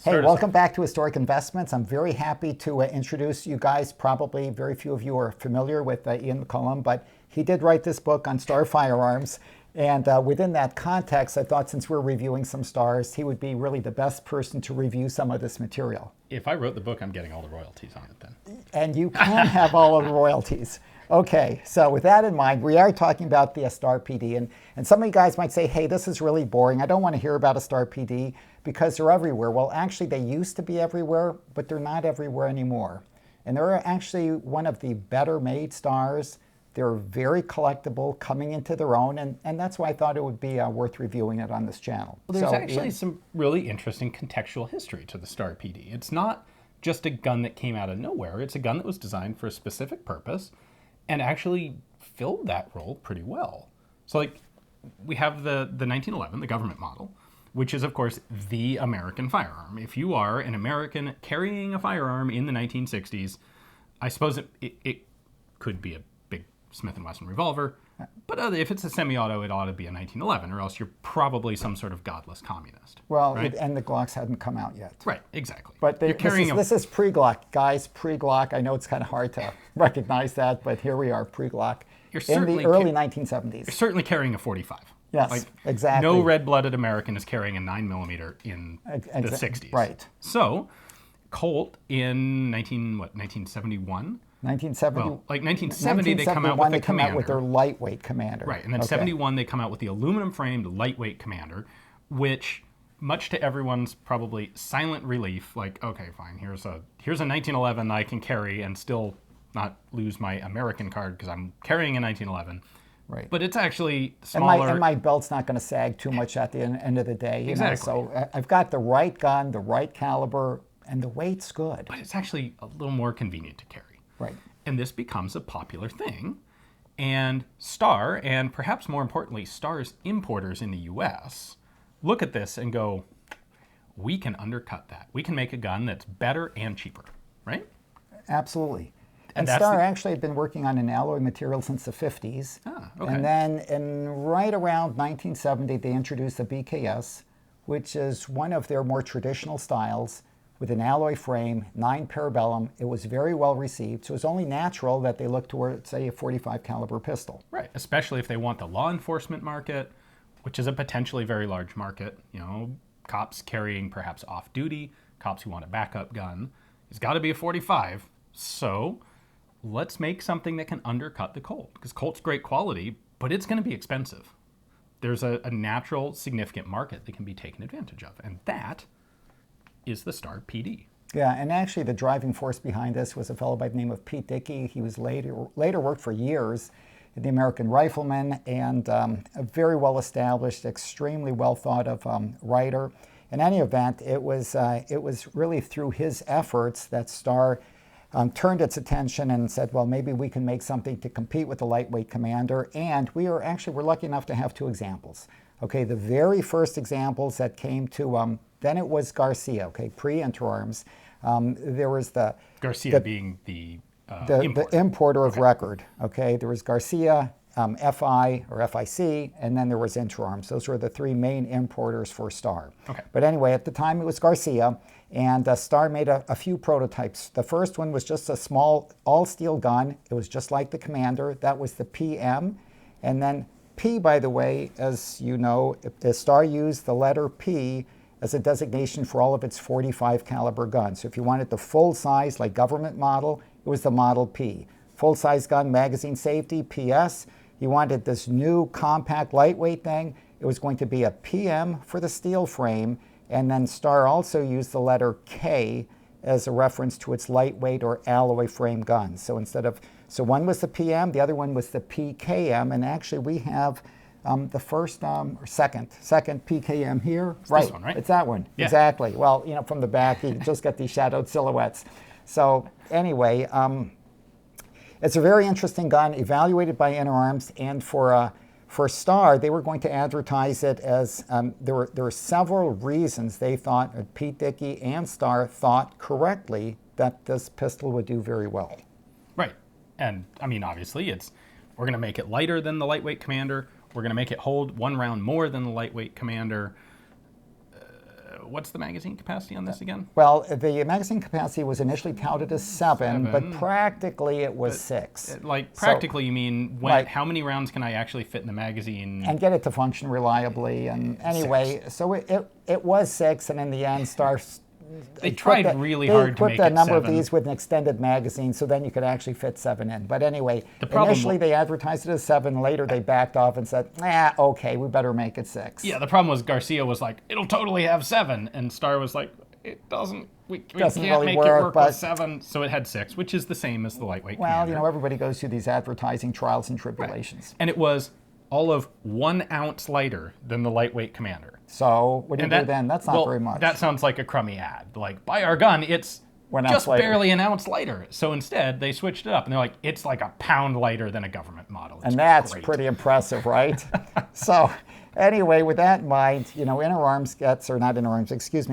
Hey, welcome back to Historic Investments. I'm very happy to introduce you guys. Probably very few of you are familiar with Ian McCollum, but he did write this book on Star firearms. And within that context, I thought since we're reviewing some Stars, he would be really the best person to review some of this material. If I wrote the book, I'm getting all the royalties on it then. And you can have all of the royalties. Okay, so with that in mind, we are talking about the Star PD. And some of you guys might say, hey, this is really boring. I don't want to hear about a Star PD because they're everywhere. Well, actually, they used to be everywhere, but they're not everywhere anymore. And they're actually one of the better made Stars. They're very collectible, coming into their own, and that's why I thought it would be worth reviewing it on this channel. Well, there's actually some really interesting contextual history to the Star PD. It's not just a gun that came out of nowhere. It's a gun that was designed for a specific purpose and actually filled that role pretty well. So like we have the 1911, the government model, which is of course the American firearm. If you are an American carrying a firearm in the 1960s, I suppose it could be a big Smith & Wesson revolver, but if it's a semi-auto, it ought to be a 1911, or else you're probably some sort of godless communist. Well, right? And the Glocks hadn't come out yet. Right, exactly. But this is pre-Glock, guys, pre-Glock. I know it's kind of hard to recognize that, but here we are, pre-Glock, in the early 1970s. You're certainly carrying a 45. Yes, exactly. No red-blooded American is carrying a 9mm in the 60s. Right. So, Colt in 1971? 1970. Well, like 1970, they come out with the Commander. They come out with their lightweight Commander. Right, and then 71, they come out with the aluminum-framed lightweight Commander, which, much to everyone's probably silent relief, like, okay, fine, here's a 1911 I can carry and still not lose my American card because I'm carrying a 1911. Right. But it's actually smaller. And my belt's not going to sag too much at the end of the day. Exactly. So I've got the right gun, the right caliber, and the weight's good. But it's actually a little more convenient to carry. Right. And this becomes a popular thing. And Star, and perhaps more importantly, Star's importers in the US, look at this and go, we can undercut that. We can make a gun that's better and cheaper, right? Absolutely. And Star actually had been working on an alloy material since the 50s. Ah, okay. And then right around 1970, they introduced the BKS, which is one of their more traditional styles with an alloy frame, 9 parabellum. It was very well received. So it was only natural that they looked toward, say, a 45 caliber pistol. Right, especially if they want the law enforcement market, which is a potentially very large market. You know, cops carrying perhaps off-duty, cops who want a backup gun. It's got to be a 45. So let's make something that can undercut the Colt, because Colt's great quality, but it's going to be expensive. There's a natural, significant market that can be taken advantage of, and that is the Star PD. Yeah, and actually the driving force behind this was a fellow by the name of Pete Dickey. He was later worked for years in the American Rifleman, and a very well established, extremely well thought of writer. In any event, it was really through his efforts that Star turned its attention and said, well, maybe we can make something to compete with the lightweight Commander. And we're lucky enough to have 2 examples. Okay, the very first examples that came to, then it was Garcia, okay, pre-Interarms. There was the... Garcia being the importer of record, okay? There was Garcia, FI or FIC, and then there was Interarms. Those were the 3 main importers for Star. Okay. But anyway, at the time it was Garcia, and Star made a few prototypes. The first one was just a small all-steel gun. It was just like the Commander. That was the PM. And then P, by the way, as you know, the Star used the letter P as a designation for all of its 45 caliber guns. So if you wanted the full size, like government model, it was the Model P. Full size gun, magazine safety, PS. You wanted this new compact lightweight thing, it was going to be a PM for the steel frame, and then Star also used the letter K as a reference to its lightweight or alloy frame guns. So so one was the PM, the other one was the PKM, and actually we have the first or second PKM here. It's this one, right? It's that one, yeah. Exactly. Well, you know, from the back, you just get these shadowed silhouettes. So anyway, it's a very interesting gun, evaluated by Interarms, and for Star, they were going to advertise it as, there were several reasons they thought, Pete Dickey and Star thought correctly, that this pistol would do very well. Right. And I mean, obviously, we're going to make it lighter than the lightweight Commander. We're going to make it hold 1 round more than the lightweight Commander. What's the magazine capacity on this again? Well, the magazine capacity was initially touted as seven, but practically it was six. Like practically, you mean how many rounds can I actually fit in the magazine? And get it to function reliably. And anyway, so it was six, and in the end, they tried really hard to make it put the number 7. of these with an extended magazine, so then you could actually fit 7 in. But anyway, initially they advertised it as 7. Later they backed off and said, okay, we better make it 6. Yeah, the problem was Garcia was like, it'll totally have 7, and Star was like, it doesn't. We can't really make it work with 7, so it had 6, which is the same as the lightweight Commander. You know, everybody goes through these advertising trials and tribulations. Right. And it was all of 1 ounce lighter than the lightweight Commander. So what do you do then? That's not very much. That sounds like a crummy ad. Like, buy our gun, it's just barely an ounce lighter. So instead, they switched it up, and they're like, it's like a pound lighter than a government model. And that's pretty impressive, right? So anyway, with that in mind, you know,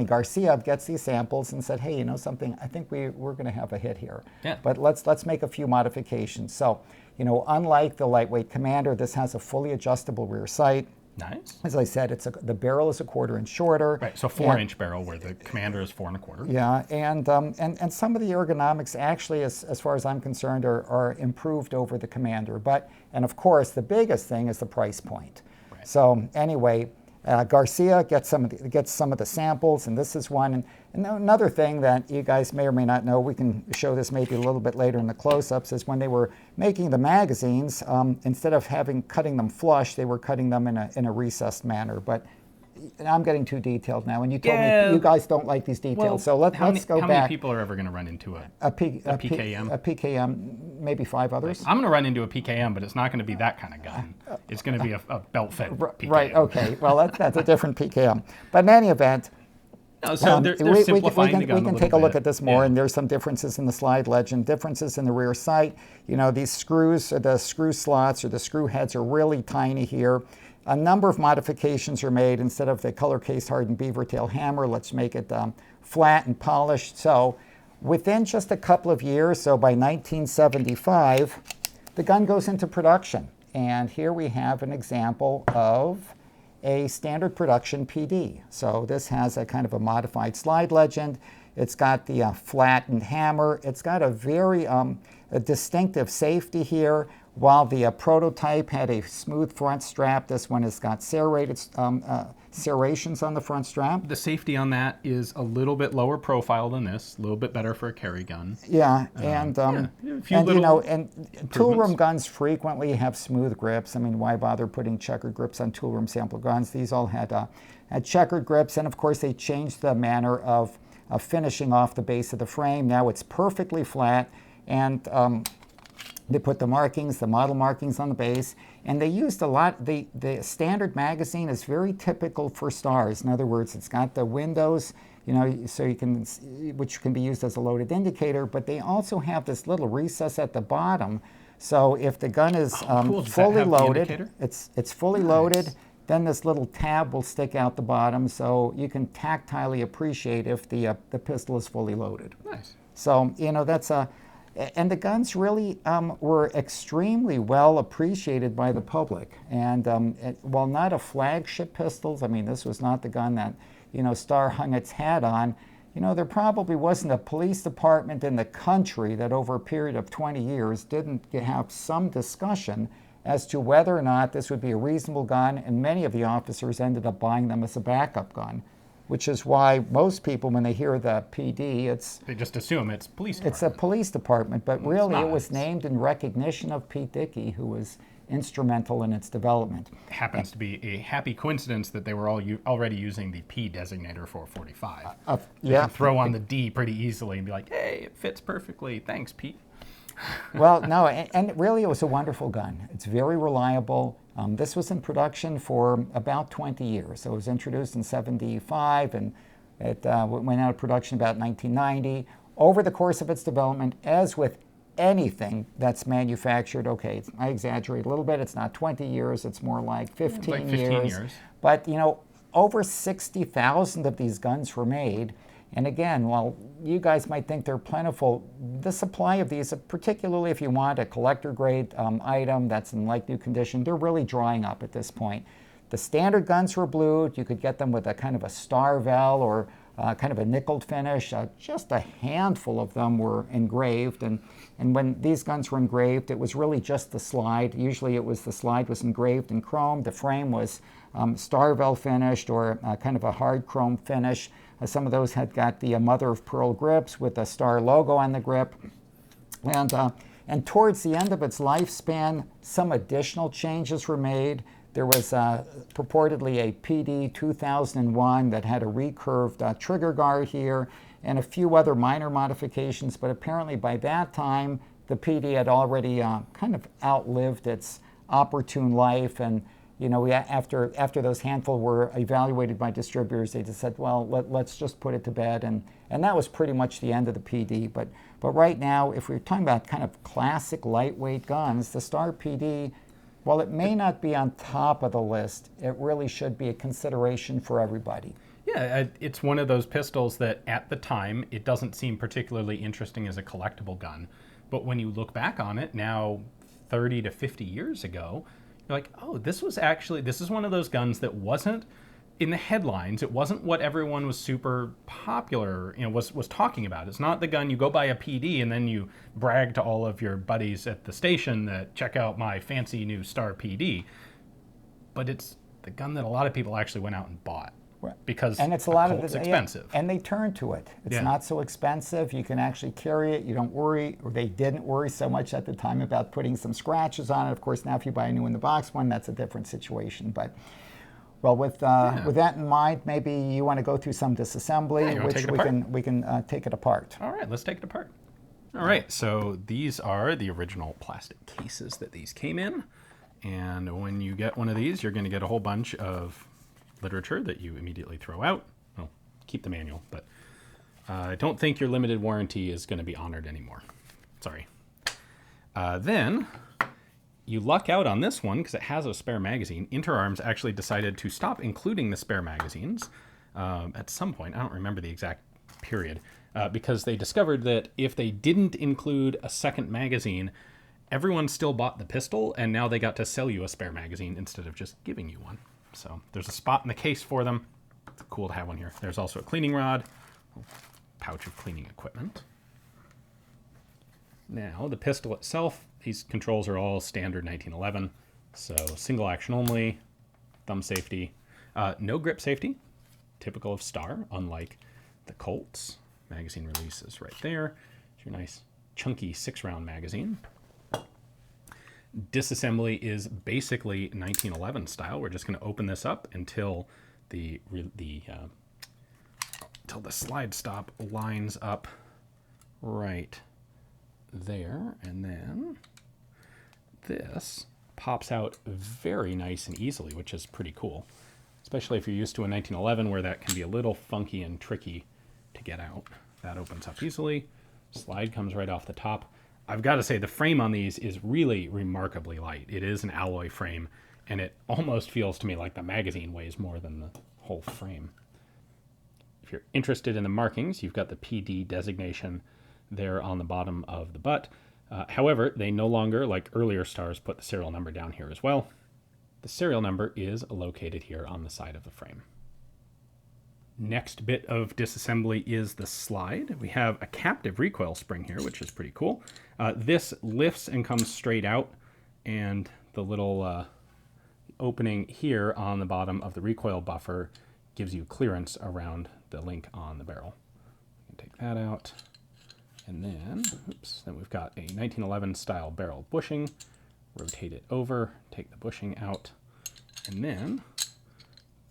Garcia gets these samples and said, hey, you know something, I think we're going to have a hit here. Yeah. But let's make a few modifications. So, you know, unlike the lightweight Commander, this has a fully adjustable rear sight. Nice. As I said, the barrel is a 1/4 inch shorter. Right, so 4-inch barrel where the Commander is 4 1/4. Yeah, and some of the ergonomics actually, as far as I'm concerned, are improved over the Commander. And of course, the biggest thing is the price point. Right. So anyway, Garcia gets some of the samples, and this is one. And another thing that you guys may or may not know, we can show this maybe a little bit later in the close-ups, is when they were making the magazines, instead of cutting them flush, they were cutting them in a recessed manner. But I'm getting too detailed now, and you told me you guys don't like these details. Well, so let's go back. How many people are ever going to run into a PKM? A PKM, maybe 5 others. I'm going to run into a PKM, but it's not going to be that kind of gun. It's going to be a belt-fed PKM. Right, okay. Well, that's a different PKM. But in any event, no, so they're simplifying the gun. We can take a look at this more, and there's some differences in the slide legend, differences in the rear sight. You know, these screws, the screw slots or the screw heads are really tiny here. A number of modifications are made. Instead of the color case hardened beaver tail hammer, let's make it flat and polished. So within just a couple of years, so by 1975, the gun goes into production. And here we have an example of a standard production PD. So this has a kind of a modified slide legend. It's got the flattened hammer. It's got a very a distinctive safety here. While the prototype had a smooth front strap, this one has got serrations on the front strap. The safety on that is a little bit lower profile than this, a little bit better for a carry gun. Yeah, and tool room guns frequently have smooth grips. I mean, why bother putting checkered grips on tool room sample guns? These all had checkered grips, and of course they changed the manner of finishing off the base of the frame. Now it's perfectly flat, and they put the model markings on the base, and they used a lot. The standard magazine is very typical for Stars. In other words, it's got the windows, you know, so which can be used as a loaded indicator, but they also have this little recess at the bottom. So if the gun is fully loaded, it's fully loaded, then this little tab will stick out the bottom, so you can tactilely appreciate if the pistol is fully loaded. Nice. So, you know, and the guns really were extremely well appreciated by the public. And while not a flagship pistol, I mean, this was not the gun that, you know, Star hung its hat on. You know, there probably wasn't a police department in the country that over a period of 20 years didn't have some discussion as to whether or not this would be a reasonable gun, and many of the officers ended up buying them as a backup gun, which is why most people, when they hear the PD, they just assume it's police department. It's a police department, but really it was named in recognition of Pete Dickey, who was instrumental in its development. It happens to be a happy coincidence that they were already using the P designator for 45. You can throw on the D pretty easily and be like, hey, it fits perfectly. Thanks, Pete. Well, no, and really it was a wonderful gun. It's very reliable. This was in production for about 20 years. So it was introduced in 75, and it went out of production about 1990. Over the course of its development, as with anything that's manufactured, okay, I exaggerate a little bit, it's not 20 years, it's more like 15 years. But, you know, over 60,000 of these guns were made. And again, while you guys might think they're plentiful, the supply of these, particularly if you want a collector grade item that's in like new condition, they're really drying up at this point. The standard guns were blued. You could get them with a kind of a star vel or kind of a nickeled finish. Just a handful of them were engraved, and when these guns were engraved, it was really just the slide. Usually the slide was engraved in chrome. The frame was star vel finished or kind of a hard chrome finish. Some of those had got the mother of pearl grips with a star logo on the grip. And towards the end of its lifespan, some additional changes were made. There was purportedly a PD 2001 that had a recurved trigger guard here and a few other minor modifications, but apparently by that time, the PD had already kind of outlived its opportune life. And after those handful were evaluated by distributors, they just said, well, let's just put it to bed. And that was pretty much the end of the PD. But right now, if we're talking about kind of classic lightweight guns, the Star PD, while it may not be on top of the list, it really should be a consideration for everybody. Yeah, it's one of those pistols that at the time, it doesn't seem particularly interesting as a collectible gun. But when you look back on it now, 30 to 50 years ago, you're like, oh, this is one of those guns that wasn't in the headlines. It wasn't what everyone was super popular, was talking about. It's not the gun you go buy a PD and then you brag to all of your buddies at the station that check out my fancy new Star PD. But it's the gun that a lot of people actually went out and bought. Because and it's a lot of it's expensive. And they turn to it. It's not so expensive. You can actually carry it. You don't worry, or they didn't worry so much at the time about putting some scratches on it. Of course, now if you buy a new in the box one, that's a different situation. But well, with that in mind, maybe you want to go through some disassembly, which we can take it apart. All right, let's take it apart. All right, so these are the original plastic cases that these came in. And when you get one of these, you're going to get a whole bunch of literature that you immediately throw out. Well, keep the manual, but I don't think your limited warranty is going to be honored anymore. Sorry. Then you luck out on this one because it has a spare magazine. Interarms actually decided to stop including the spare magazines at some point. I don't remember the exact period because they discovered that if they didn't include a second magazine, everyone still bought the pistol, and now they got to sell you a spare magazine instead of just giving you one. So there's a spot in the case for them. It's cool to have one here. There's also a cleaning rod, a pouch of cleaning equipment. Now, the pistol itself, these controls are all standard 1911. So single action only, thumb safety, no grip safety, typical of Star, unlike the Colts. Magazine releases right there. It's your nice chunky 6-round magazine. Disassembly is basically 1911 style. We're just going to open this up until the slide stop lines up right there, and then this pops out very nice and easily, which is pretty cool, especially if you're used to a 1911 where that can be a little funky and tricky to get out. That opens up easily. Slide comes right off the top. I've got to say the frame on these is really remarkably light. It is an alloy frame, and it almost feels to me like the magazine weighs more than the whole frame. If you're interested in the markings, you've got the PD designation there on the bottom of the butt. However, they no longer, like earlier Stars, put the serial number down here as well. The serial number is located here on the side of the frame. Next bit of disassembly is the slide. We have a captive recoil spring here, which is pretty cool. This lifts and comes straight out, and the little opening here on the bottom of the recoil buffer gives you clearance around the link on the barrel. You can take that out. And then we've got a 1911 style barrel bushing. Rotate it over, take the bushing out, and then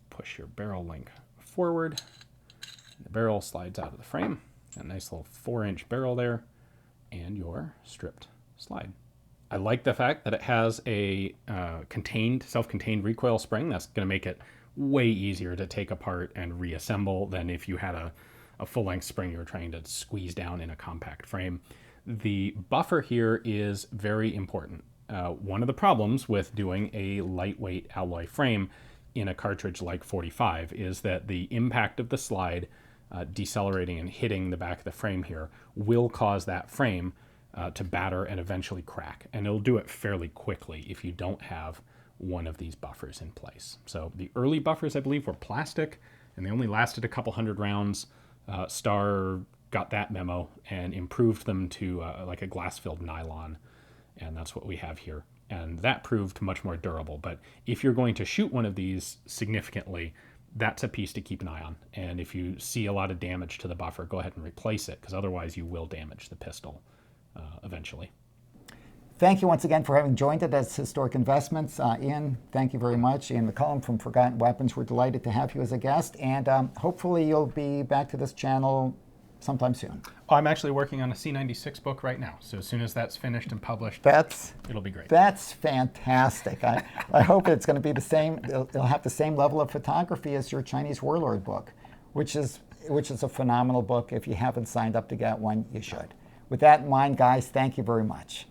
push your barrel link forward. The barrel slides out of the frame. A nice little 4-inch barrel there, and your stripped slide. I like the fact that it has a self-contained recoil spring. That's going to make it way easier to take apart and reassemble than if you had a full-length spring you were trying to squeeze down in a compact frame. The buffer here is very important. One of the problems with doing a lightweight alloy frame in a cartridge like 45 is that the impact of the slide decelerating and hitting the back of the frame here will cause that frame to batter and eventually crack. And it'll do it fairly quickly if you don't have one of these buffers in place. So the early buffers, I believe, were plastic, and they only lasted a couple hundred rounds. Star got that memo and improved them to like a glass-filled nylon, and that's what we have here. And that proved much more durable. But if you're going to shoot one of these significantly, that's a piece to keep an eye on. And if you see a lot of damage to the buffer, go ahead and replace it, because otherwise you will damage the pistol eventually. Thank you once again for having joined us as Historic Investments. Ian, thank you very much. Ian McCollum from Forgotten Weapons. We're delighted to have you as a guest, and hopefully you'll be back to this channel sometime soon. I'm actually working on a C96 book right now, so as soon as that's finished and published, it'll be great. That's fantastic. I hope it's going to be the same. It'll have the same level of photography as your Chinese Warlord book, which is a phenomenal book. If you haven't signed up to get one, you should. With that in mind, guys, thank you very much.